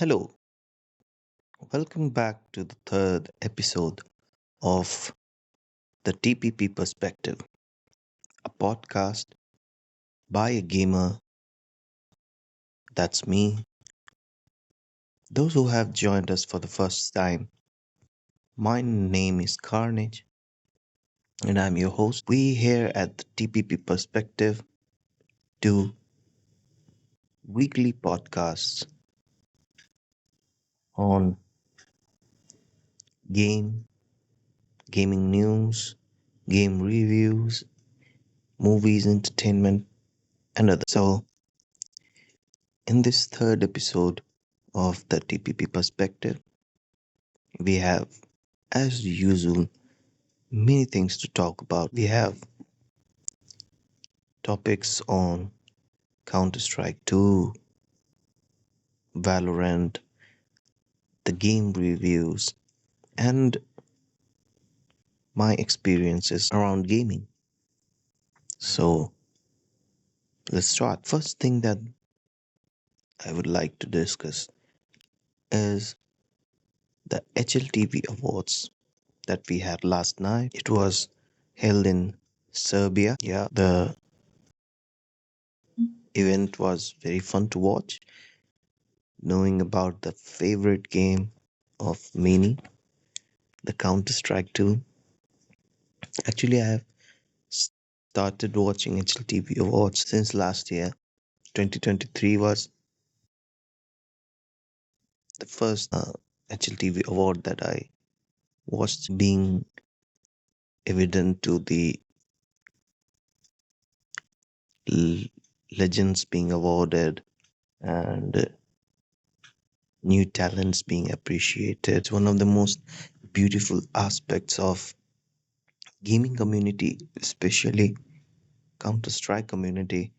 Hello, welcome back to the third episode of the TPP Perspective, a podcast by a gamer. That's me. Those who have joined us for the first time, my name is Carnage and I'm your host. We here at the TPP Perspective do weekly podcasts on game, gaming news, game reviews, movies, entertainment, and others. So, in this third episode of the TPP Perspective, we have, as usual, many things to talk about. We have topics on Counter Strike 2, Valorant, the game reviews, and my experiences around gaming. So, let's start. First thing that I would like to discuss is the HLTV Awards that we had last night. It was held in Serbia. Yeah, the event was very fun to watch, knowing about the favorite game of many, the Counter Strike 2. Actually, I have started watching HLTV Awards since last year. 2023 was the first HLTV award that I watched, being evident to the l- legends being awarded and new talents being appreciated. It's one of the most beautiful aspects of gaming community, especially Counter Strike community,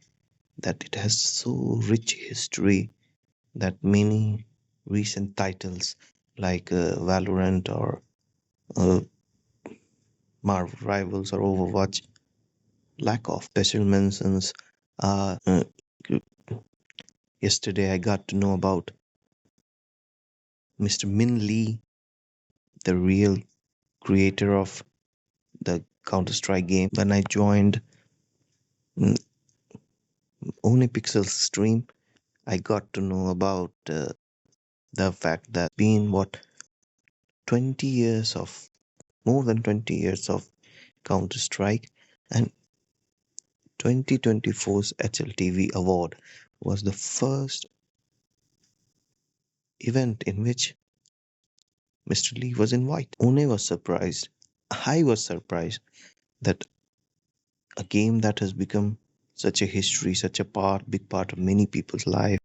that it has so rich history that many recent titles like Valorant or uh, Marvel Rivals or Overwatch lack of. Special mentions are yesterday I got to know about Mr. Min Lee, the real creator of the Counter Strike game. When I joined mm, Onipixel's stream, I got to know about the fact that been what 20 years of more than 20 years of Counter Strike, and 2024's HLTV award was the first event in which Mr. Lee was invited. One was surprised. I was surprised that a game that has become such a history, such a big part of many people's life.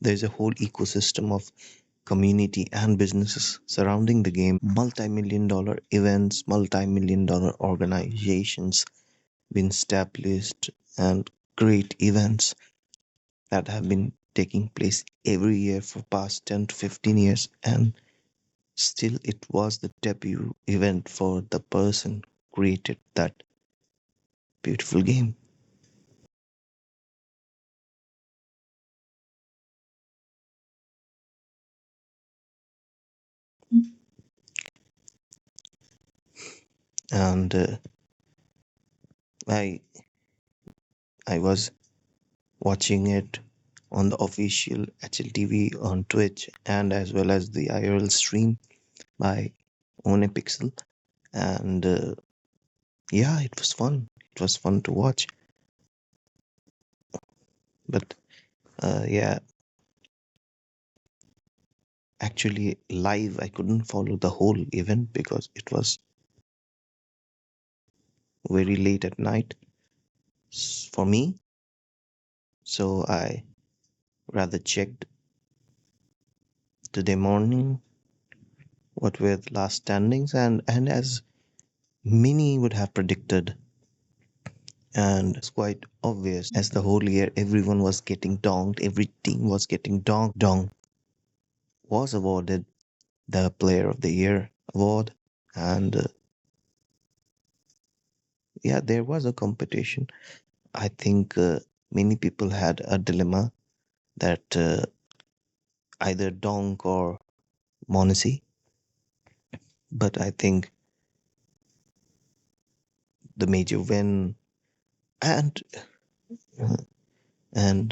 There's a whole ecosystem of community and businesses surrounding the game, multi-million dollar events, multi-million dollar organizations been established, and great events that have been taking place every year for past 10 to 15 years, and still it was the debut event for the person who created that beautiful game. And I I was watching it on the official HLTV on Twitch and as well as the IRL stream by Onepixel. And yeah, it was fun. It was fun to watch. But yeah, actually, live, I couldn't follow the whole event because it was very late at night for me. So I rather checked today morning what were the last standings, and as many would have predicted, and it's quite obvious, as the whole year everyone was getting donked, every team was getting donked. Donk was awarded the Player of the Year award, and yeah, there was a competition. I think many people had a dilemma that either donk or monesy. But I think the major win and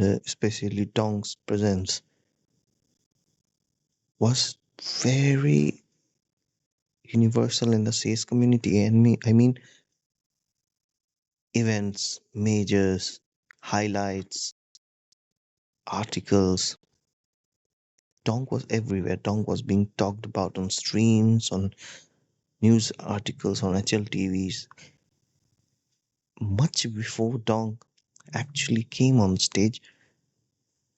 especially donk's presence was very universal in the CS community. And I mean, events, majors, highlights, articles. Donk was everywhere. Donk was being talked about on streams, on news articles, on HLTVs. Much before Donk actually came on stage,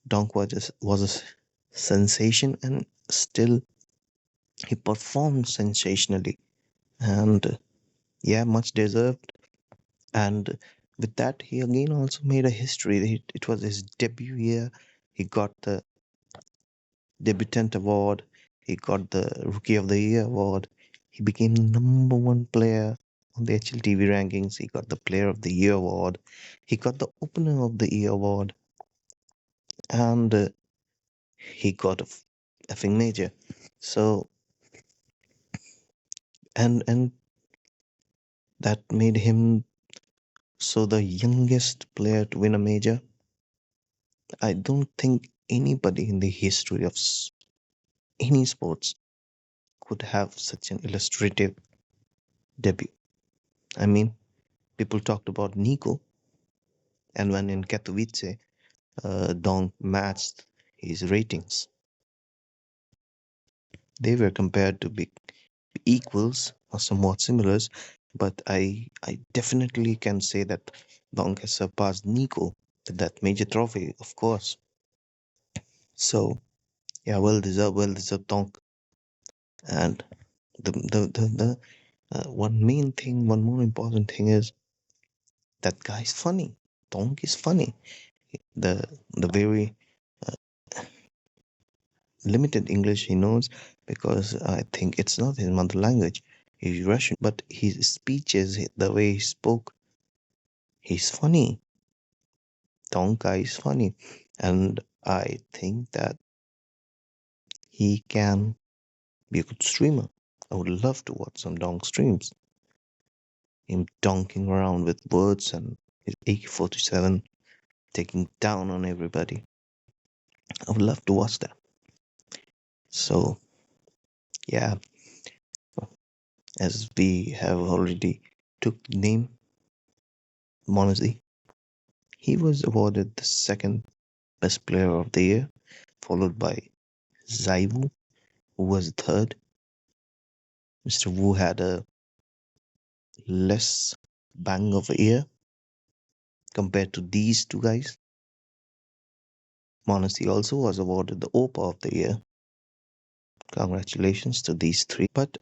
Donk was a sensation, and still he performed sensationally. And yeah, much deserved. And with that, he again also made a history. It was his debut year. He got the debutant award. He got the Rookie of the Year award. He became number one player on the HLTV rankings. He got the Player of the Year award. He got the Opener of the Year award, and he got a effing major. So and that made him so the youngest player to win a major. I don't think anybody in the history of any sports could have such an illustrative debut. I mean, people talked about Nico, and when in Katowice, Donk matched his ratings. They were compared to be equals or somewhat similars, but I definitely can say that Donk has surpassed Nico with that major trophy, of course. So yeah, well deserved Donk. And the one main thing, one more important thing is that guy's funny. Donk is funny. The very limited English he knows, because I think it's not his mother language. He's Russian, but his speeches, the way he spoke, he's funny. Tonka is funny, and I think that he can be a good streamer. I would love to watch some donk streams. Him donking around with words and his AK-47 taking down on everybody. I would love to watch that. So yeah, as we have already took the name Monesy, he was awarded the second best player of the year, followed by Zaiwu, who was third. Mr. Wu had a less bang of a year compared to these two guys. Monesy also was awarded the OPA of the year. Congratulations to these three. But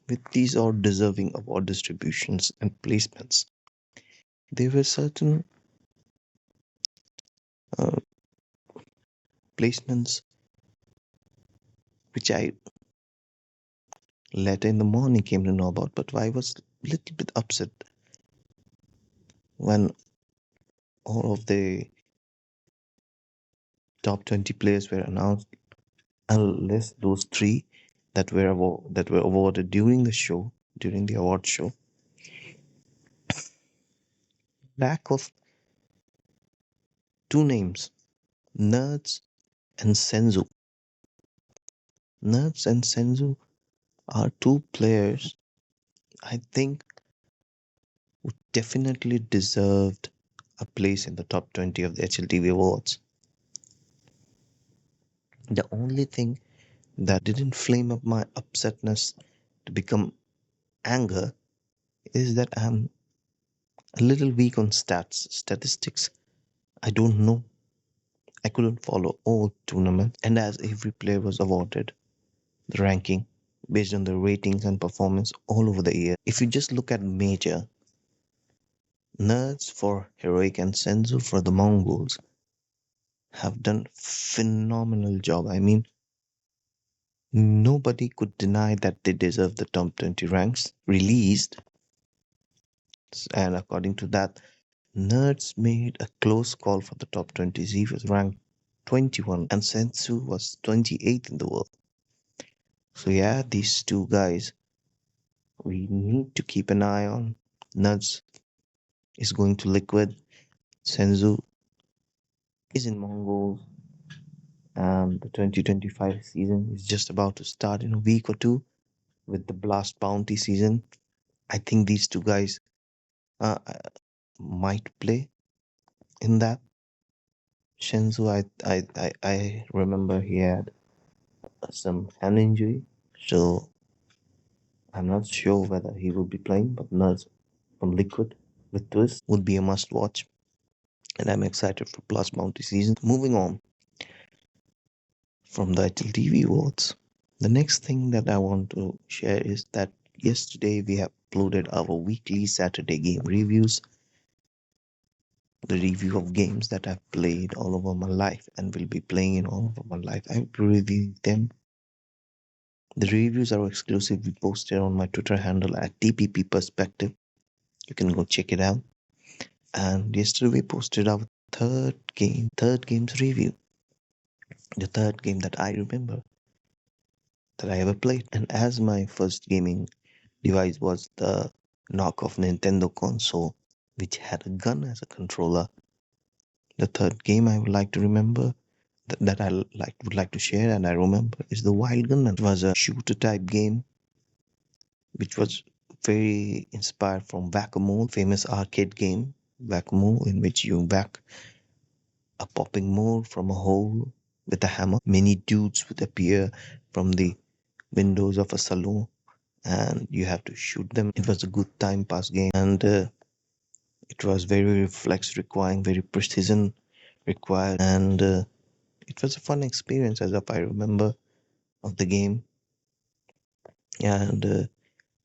with these all deserving award distributions and placements, there were certain uh, placements which I later in the morning came to know about, but I was a little bit upset when all of the top 20 players were announced, unless those three that were awarded during the show, during the award show. Lack of two names, Nertz and Senzu. Nertz and Senzu are two players I think who definitely deserved a place in the top 20 of the HLTV awards. The only thing that didn't flame up my upsetness to become anger is that I'm a little weak on statistics. I don't know. I couldn't follow all tournaments, and as every player was awarded the ranking based on their ratings and performance all over the year. If you just look at major, Nerds for Heroic and Senzu for the Mongols have done phenomenal job. I mean, nobody could deny that they deserve the top 20 ranks released. And according to that, Nerds made a close call for the top 20. He was ranked 21 and Sensu was 28th in the world. So yeah, these two guys we need to keep an eye on. Nertz is going to Liquid. Senzu is in Mongols, and the 2025 season is just about to start in a week or two with the Blast Bounty season. I think these two guys might play in that. Shenzu, I remember he had some hand injury, so I'm not sure whether he will be playing. But Nurse from Liquid with Twist would be a must watch, and I'm excited for Blast Bounty season. Moving on from the HLTV awards, the next thing that I want to share is that yesterday we have uploaded our weekly Saturday game reviews, the review of games that I've played all over my life and will be playing in all over my life. I will be reviewing them. The reviews are exclusively posted on my Twitter handle at TPP Perspective. You can go check it out. And yesterday we posted our third game's review. The third game that I remember that I ever played. And as my first gaming device was the knockoff Nintendo console, which had a gun as a controller, the third game I would like to remember that I would like to share and I remember is the Wild Gunmen. It was a shooter type game which was very inspired from Whack-A-Mole, famous arcade game Whack-A-Mole, in which you whack a popping mole from a hole with a hammer. Many dudes would appear from the windows of a saloon and you have to shoot them. It was a good time pass game, and it was very reflex requiring, very precision required, and it was a fun experience as if I remember of the game. And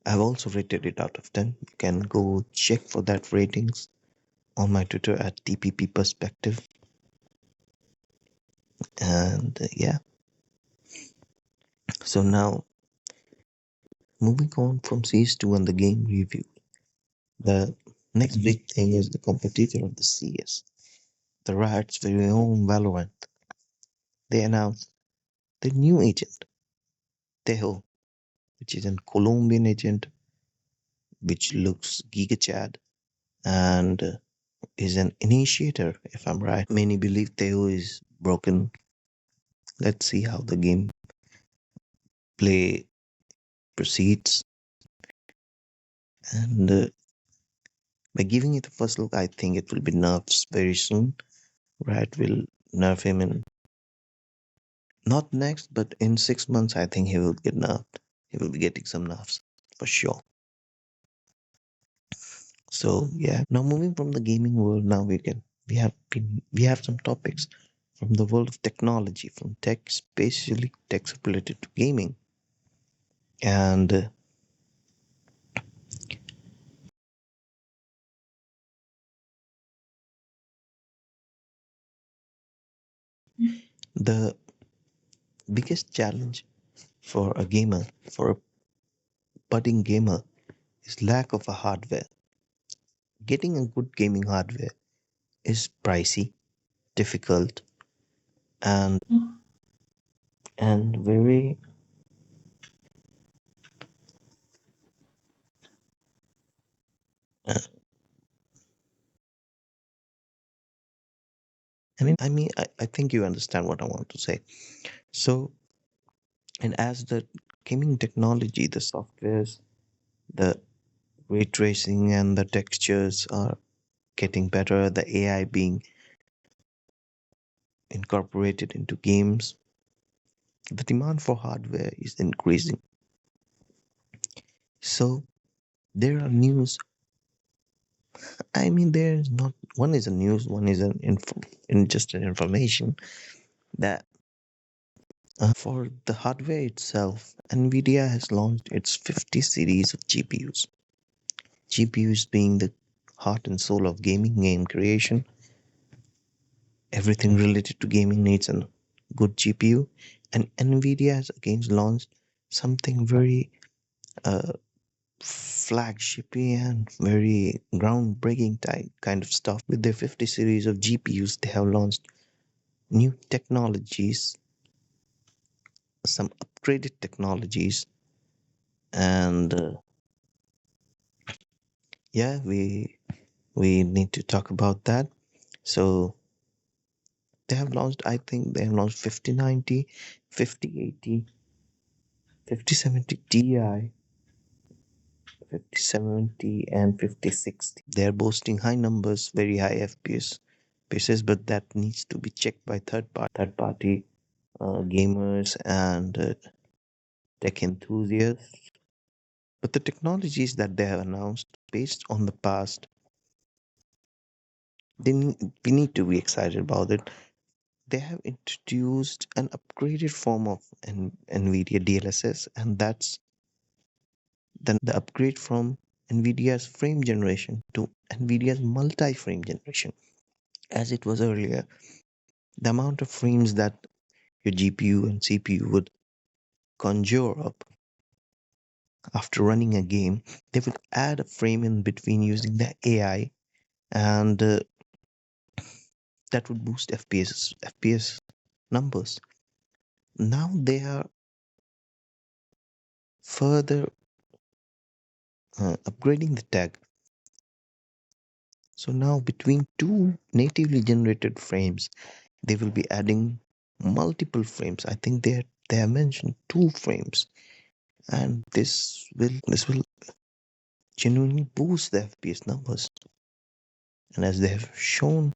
I've also rated it out of 10. You can go check for that ratings on my Twitter at TPP Perspective. And yeah, so now moving on from CS2 and the game review, the next big thing is the competitor of the CS, the Riot's very own Valorant. They announced the new agent, Tejo, which is a Colombian agent which looks Giga Chad and is an initiator, if I'm right. Many believe Tejo is broken. Let's see how the game play proceeds. And by giving it a first look, I think it will be nerfs very soon. Riot will nerf him in not next, but in 6 months, I think he will get nerfed. He will be getting some nerfs for sure. So yeah, now moving from the gaming world, now we have some topics from the world of technology, from tech, especially techs related to gaming, and the biggest challenge for a gamer, for a budding gamer, is lack of a hardware. Getting a good gaming hardware is pricey, difficult, and very. Uh, I think you understand what I want to say. So, and as the gaming technology, the softwares, the ray tracing, and the textures are getting better, the AI being incorporated into games, the demand for hardware is increasing. So, there are news. There's not one is a news, one is just an information that for the hardware itself, Nvidia has launched its 50 series of GPUs. GPUs being the heart and soul of gaming game creation. Everything related to gaming needs a good GPU, and Nvidia has again launched something very uh, flagshipy and very groundbreaking type kind of stuff with their 50 series of GPUs. They have launched new technologies, some upgraded technologies, and yeah, we need to talk about that. So they have launched, I think they have launched 5090, 5080, 5070 Ti, 5070, and 5060. They're boasting high numbers, very high FPS pieces, but that needs to be checked by third party gamers and tech enthusiasts. But the technologies that they have announced based on the past, we need to be excited about it. They have introduced an upgraded form of Nvidia DLSS, and that's then the upgrade from Nvidia's frame generation to Nvidia's multi-frame generation. As it was earlier, the amount of frames that your GPU and CPU would conjure up after running a game, they would add a frame in between using the AI, and that would boost FPS numbers. Now they are further upgrading the tag. So now between two natively generated frames, they will be adding multiple frames. I think they have mentioned 2 frames, and this will genuinely boost the FPS numbers. And as they have shown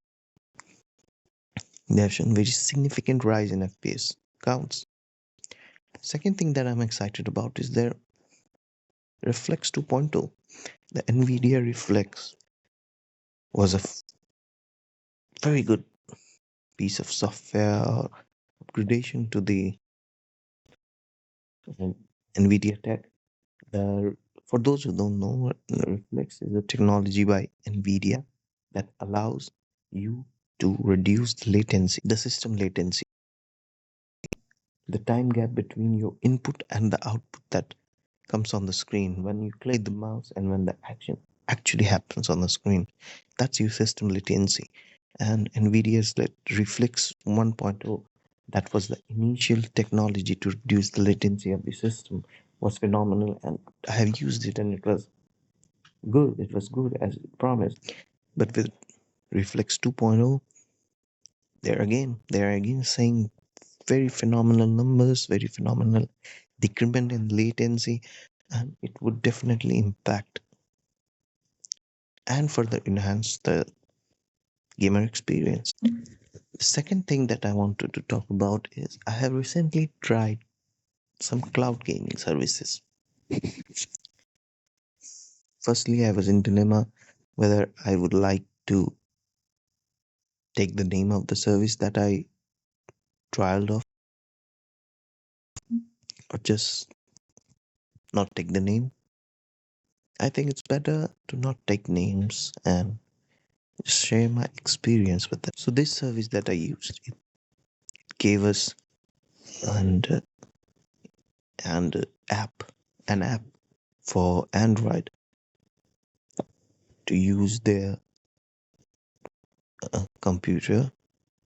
very significant rise in FPS counts. Second thing that I'm excited about is their Reflex 2.0. The Nvidia Reflex was a very good piece of software upgradation to the uh, Nvidia tech. For those who don't know, Reflex is a technology by Nvidia that allows you to reduce the system latency, the time gap between your input and the output that comes on the screen when you click the mouse and when the action actually happens on the screen. That's your system latency. And Nvidia's Reflex 1.0, that was the initial technology to reduce the latency of the system, was phenomenal. And I have used it and it was good. It was good as promised. But with Reflex 2.0, they're again saying very phenomenal numbers, very phenomenal decrement in latency, and it would definitely impact and further enhance the gamer experience. The second thing that I wanted to talk about is I have recently tried some cloud gaming services. Firstly, I was in dilemma whether I would like to take the name of the service that I trialed of or just not take the name. I think it's better to not take names and just share my experience with them. So this service that I used, it gave us and and app an app for Android to use their computer,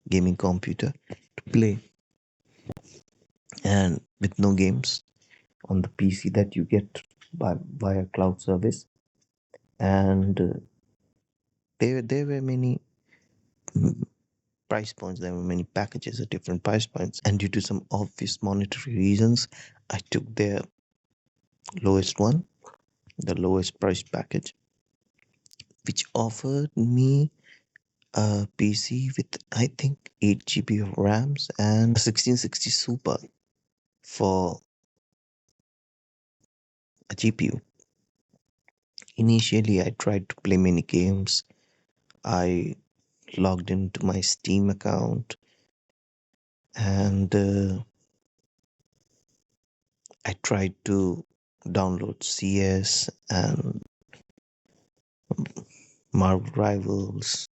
gaming computer, to play, and with no games on the PC that you get by via cloud service. And there were many price points. There were many packages at different price points, and due to some obvious monetary reasons, I took their lowest one, the lowest price package, which offered me a PC with I think 8 GB of RAMs and 1660 Super for a GPU. Initially, I tried to play many games. I logged into my Steam account and I tried to download CS and Marvel Rivals.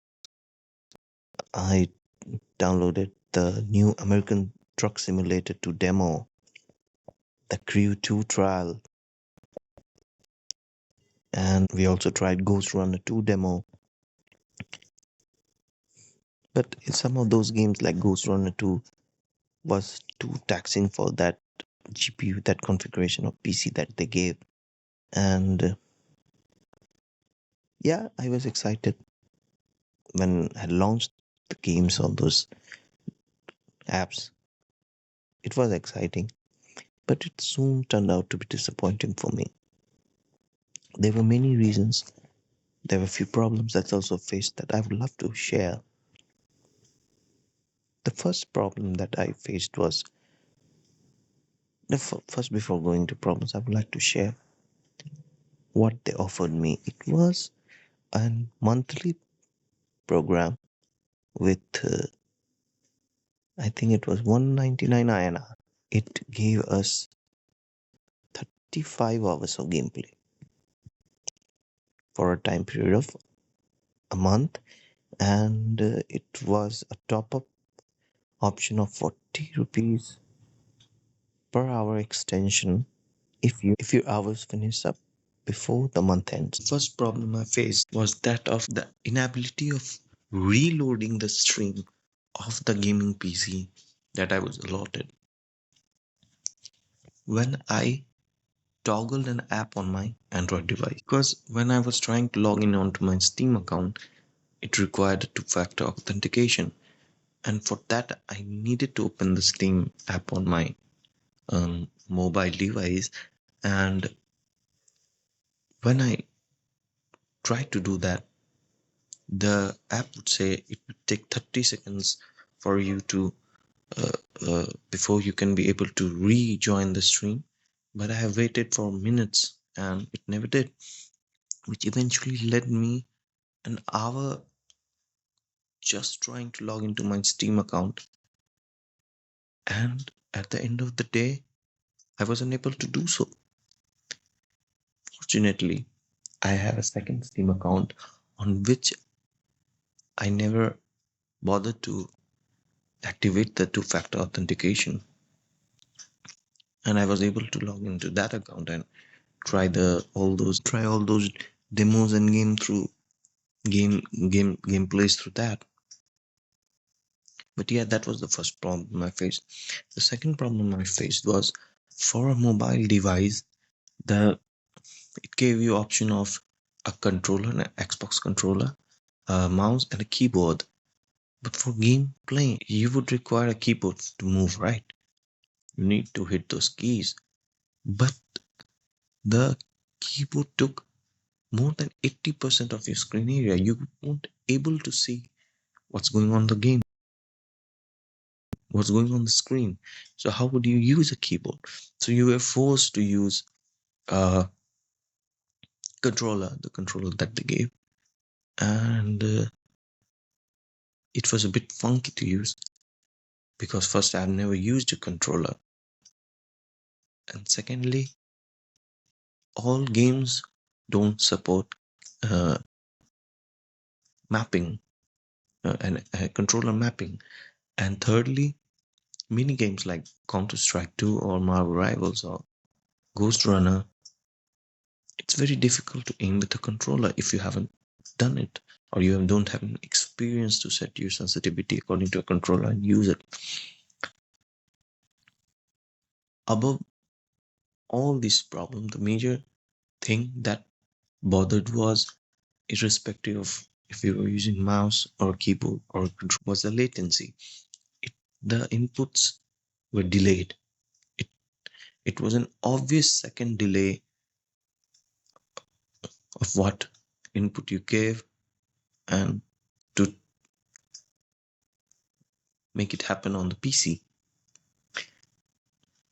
I downloaded the new American Truck Simulator 2 demo, the Crew 2 trial, and we also tried Ghost Runner 2 demo. But in some of those games like Ghost Runner 2 was too taxing for that GPU, that configuration of PC that they gave. And yeah, I was excited when I launched the games on those apps. It was exciting, but it soon turned out to be disappointing for me. There were many reasons. There were a few problems that I also faced that I would love to share. The first problem that I faced was first, before going to problems, I would like to share what they offered me. It was a monthly program with, I think it was 199 INR. It gave us 35 hours of gameplay for a time period of a month, and it was a top up option of 40 rupees per hour extension if your hours finish up before the month ends. First problem I faced was that of the inability of reloading the stream of the gaming PC that I was allotted. When I toggled an app on my Android device, because when I was trying to log in onto my Steam account, it required a two-factor authentication, and for that I needed to open the Steam app on my mobile device. And when I tried to do that, the app would say it would take 30 seconds for you to uh, before you can be able to rejoin the stream. But I have waited for minutes and it never did, which eventually led me an hour just trying to log into my Steam account. And at the end of the day, I was unable to do so. Fortunately, I have a second Steam account on which I never bothered to activate the two-factor authentication, and I was able to log into that account and try all those demos and gameplays through that. But yeah, that was the first problem I faced. The second problem I faced was for a mobile device, the it gave you option of a controller, an Xbox controller, a mouse, and a keyboard. But for gameplay, you would require a keyboard to move, right? You need to hit those keys. But the keyboard took more than 80% of your screen area. You won't able to see what's going on the game, what's going on the screen. So how would you use a keyboard? So you were forced to use a controller, the controller that they gave, and it was a bit funky to use because first I've never used a controller, and secondly, all games don't support uh, mapping and controller mapping, and thirdly, mini games like Counter-Strike 2 or Marvel Rivals or Ghost Runner, it's very difficult to aim with a controller if you haven't done it or you don't have an experience to set your sensitivity according to a controller and use it. Above all these problems, the major thing that bothered was, irrespective of if you were using mouse or keyboard or control, was the latency. The inputs were delayed. It, it was an obvious second delay of what input you gave, and to make it happen on the PC.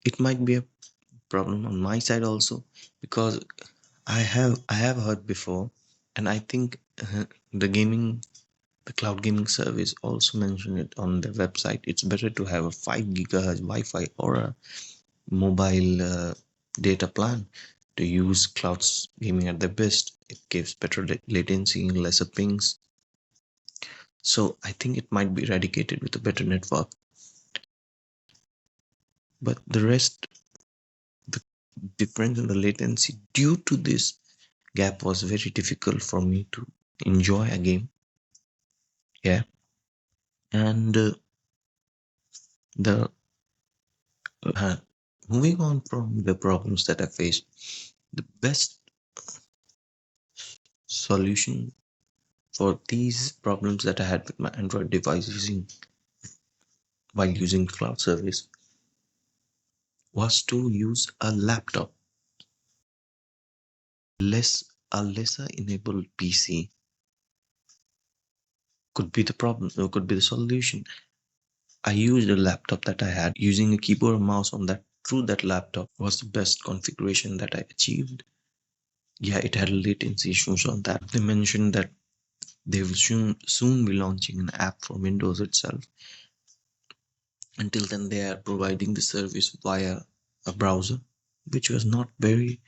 It might be a problem on my side also, because I have heard before, and I think the cloud gaming service also mentioned it on their website. It's better to have a 5 gigahertz Wi-Fi or a mobile data plan to use cloud gaming at their best. It gives better latency, lesser pings. So I think it might be eradicated with a better network. But the rest, the difference in the latency due to this gap was very difficult for me to enjoy a game. Yeah. And the moving on from the problems that I faced, the best solution for these problems that I had with my Android device while using cloud service was to use a laptop. A lesser enabled PC could be the problem, or could be the solution. I used a laptop that I had. Using a keyboard and mouse on that through that laptop was the best configuration that I achieved. Yeah, it had latency issues on that. They mentioned that they will soon be launching an app for Windows itself. Until then, they are providing the service via a browser, which was not very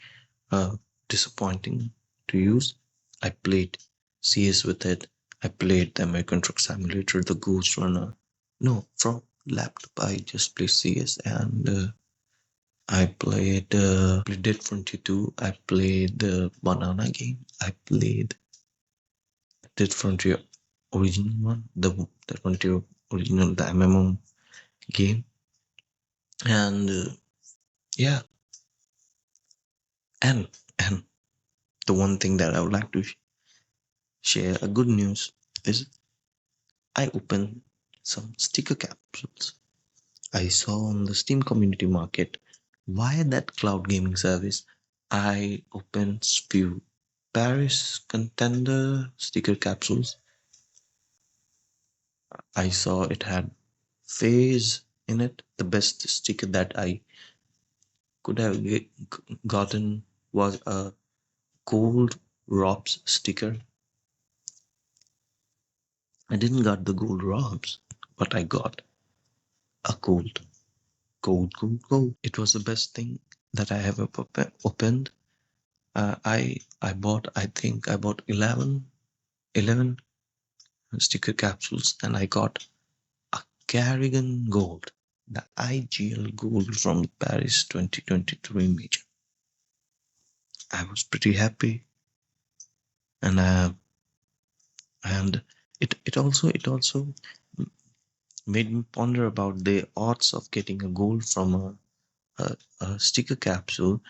disappointing to use. I played CS with it. I played the American Truck Simulator, the Ghost Runner. No, from laptop I just played CS, and I played Dead Frontier 2. I played the Banana game. I played Dead Frontier original one, the Dead Frontier original, the MMO game, and yeah, and and the one thing that I would like to share a good news is I opened some sticker capsules I saw on the Steam community market. Via that cloud gaming service, I opened few Paris contender sticker capsules. I saw it had phase in it. The best sticker that I could have gotten was a gold robs sticker. I didn't got the gold robs, but I got a gold. It was the best thing that I have ever opened. I bought, I think I bought 11 sticker capsules, and I got a Carrigan Gold, the IGL Gold from the Paris 2023 major. I was pretty happy, and and it also made me ponder about the odds of getting a gold from a sticker capsule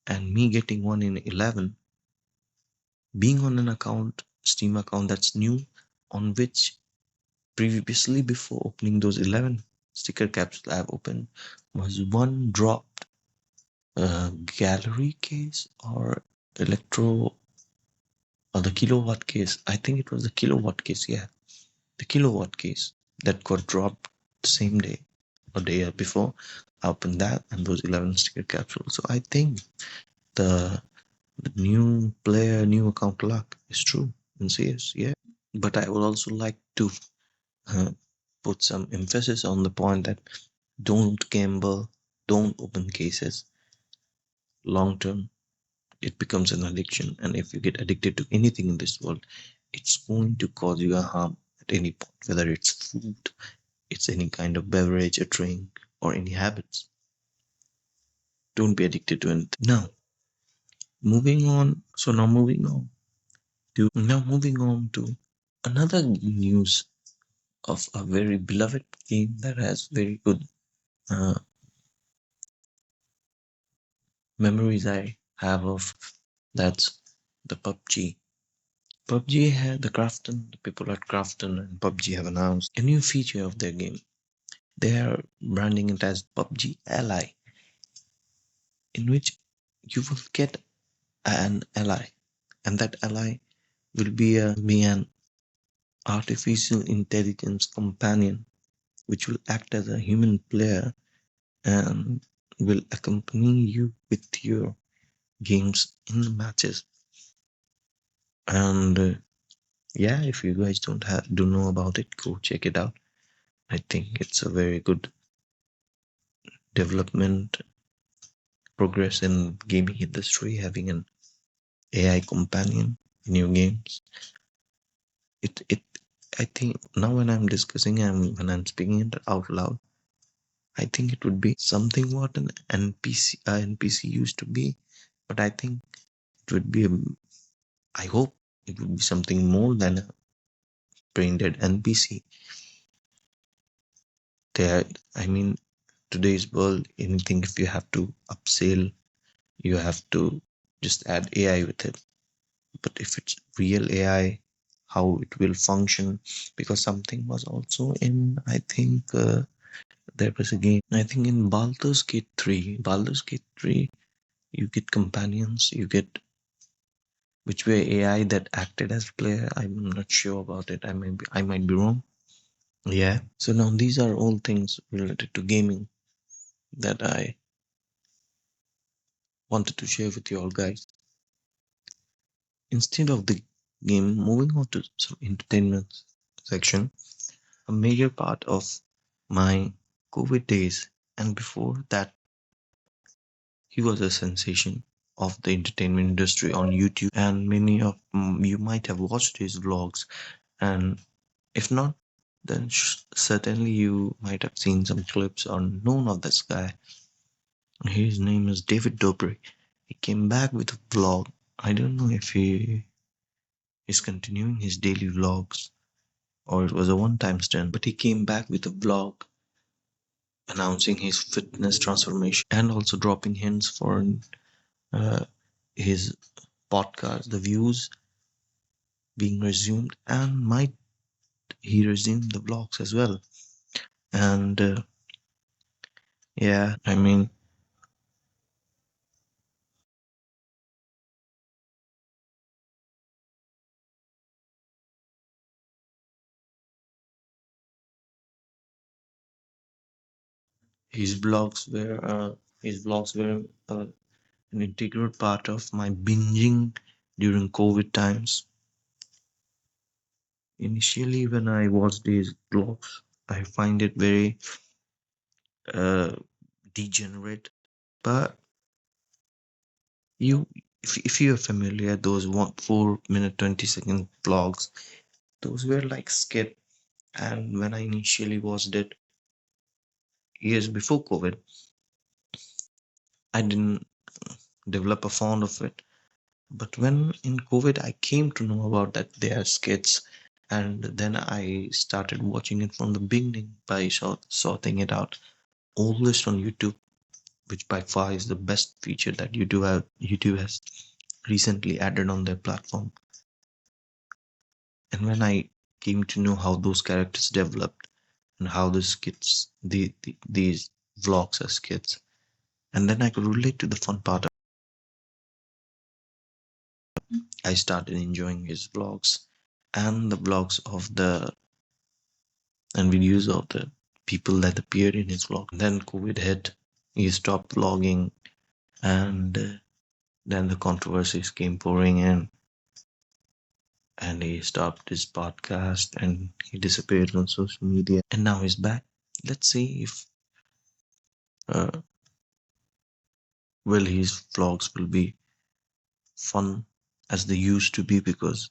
and me getting one in 11, being on an Steam account that's new, on which previously before opening those 11 sticker capsules I've opened was one dropped gallery case or electro or the kilowatt case. I think it was the kilowatt case, yeah. The kilowatt case that got dropped the same day or day before. I opened that and those 11 sticker capsules. So I think the new player, new account luck is true in CS, yeah. But I would also like to uh, put some emphasis on the point that don't gamble, don't open cases. Long term, it becomes an addiction, and if you get addicted to anything in this world, it's going to cause you a harm at any point, whether it's food, it's any kind of beverage, a drink, or any habits. Don't be addicted to anything. Now, moving on. So moving on to another news of a very beloved game that has very good uh, memories I have of. That's the PUBG. PUBG had the people at Crafton and PUBG have announced a new feature of their game. They are branding it as PUBG Ally, in which you will get an ally, and that ally will be an artificial intelligence companion, which will act as a human player and will accompany you with your games in the matches. And yeah, if you guys don't know about it, go check it out. I think it's a very good development progress in gaming industry, having an AI companion in your games. It I think now when I'm discussing and when I'm speaking it out loud, I think it would be something what an NPC used to be, but I think it would be I hope it would be something more than a brain dead NPC. There, I mean, today's world, anything if you have to upsell, you have to just add AI with it. But if it's real AI, how it will function? Because something was also in, I think there was a game. I think in Baldur's Gate 3. Baldur's Gate 3, you get companions, you get which were AI that acted as player. I'm not sure about it. I might be wrong. Yeah. So now these are all things related to gaming that I wanted to share with you all guys. Instead of the game, moving on to some entertainment section, a major part of my COVID days and before that, he was a sensation of the entertainment industry on YouTube, and many of you might have watched his vlogs, and if not, then certainly you might have seen some clips or known of this guy. His name is David Dobrik. He came back with a vlog. I don't know if he is continuing his daily vlogs or it was a one time stunt, but he came back with a vlog announcing his fitness transformation and also dropping hints for uh, his podcast, the views being resumed, and might he resume the vlogs as well. And yeah, I mean, his vlogs were an integral part of my binging during COVID times. Initially, when I watch these vlogs, I find it very uh, degenerate. But you, if you are familiar, those 4 minute 20-second vlogs, those were like skit. And when I initially watched it years before COVID, I didn't develop a fond of it. But when in COVID, I came to know about that they are skits, and then I started watching it from the beginning by sorting it out. All this on YouTube, which by far is the best feature that YouTube has recently added on their platform. And when I came to know how those characters developed and how the skits, these vlogs are skits, and then I could relate to the fun part. I started enjoying his vlogs and the vlogs of the and videos of the people that appeared in his vlog. Then COVID hit, he stopped vlogging, and then the controversies came pouring in, and he stopped his podcast and he disappeared on social media, and now he's back. Let's see if uh, will his vlogs will be fun as they used to be because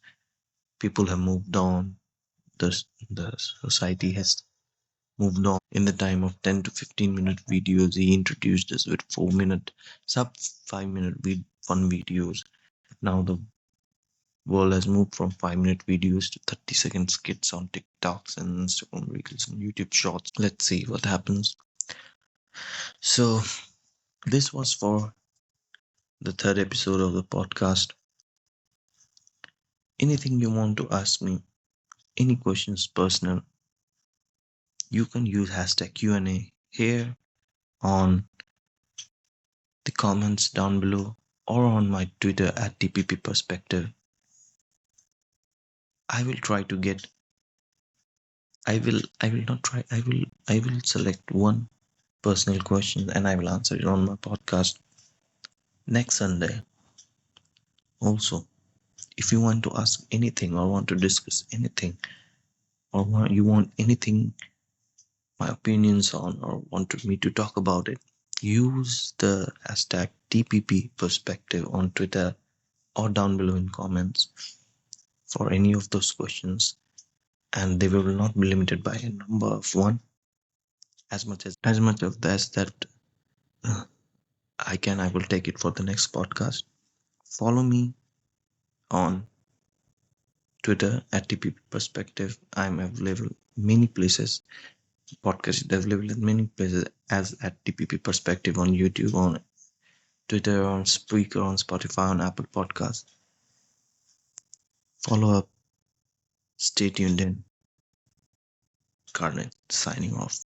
people have moved on. The society has moved on. In the time of 10 to 15-minute videos, he introduced us with 4 minute, sub 5 minute fun videos. Now the world has moved from 5 minute videos to 30-second skits on TikToks and Instagram Reels and YouTube Shorts. Let's see what happens. So, this was for the third episode of the podcast. Anything you want to ask me, any questions personal, you can use hashtag Q&A here on the comments down below or on my Twitter at TPP Perspective. I will try to get I will not try I will select one personal question and I will answer it on my podcast next Sunday. Also, if you want to ask anything or want to discuss anything or you want anything my opinions on or wanted me to talk about it, use the hashtag TPP Perspective on Twitter or down below in comments for any of those questions, and they will not be limited by a number of one. As much of this that uh, I will take it for the next podcast. Follow me on Twitter at TPP Perspective. I'm available many places. Podcast is available in many places as at TPP Perspective on YouTube, on Twitter, on Spreaker, on Spotify, on Apple Podcasts. Follow up. Stay tuned in. Carnage signing off.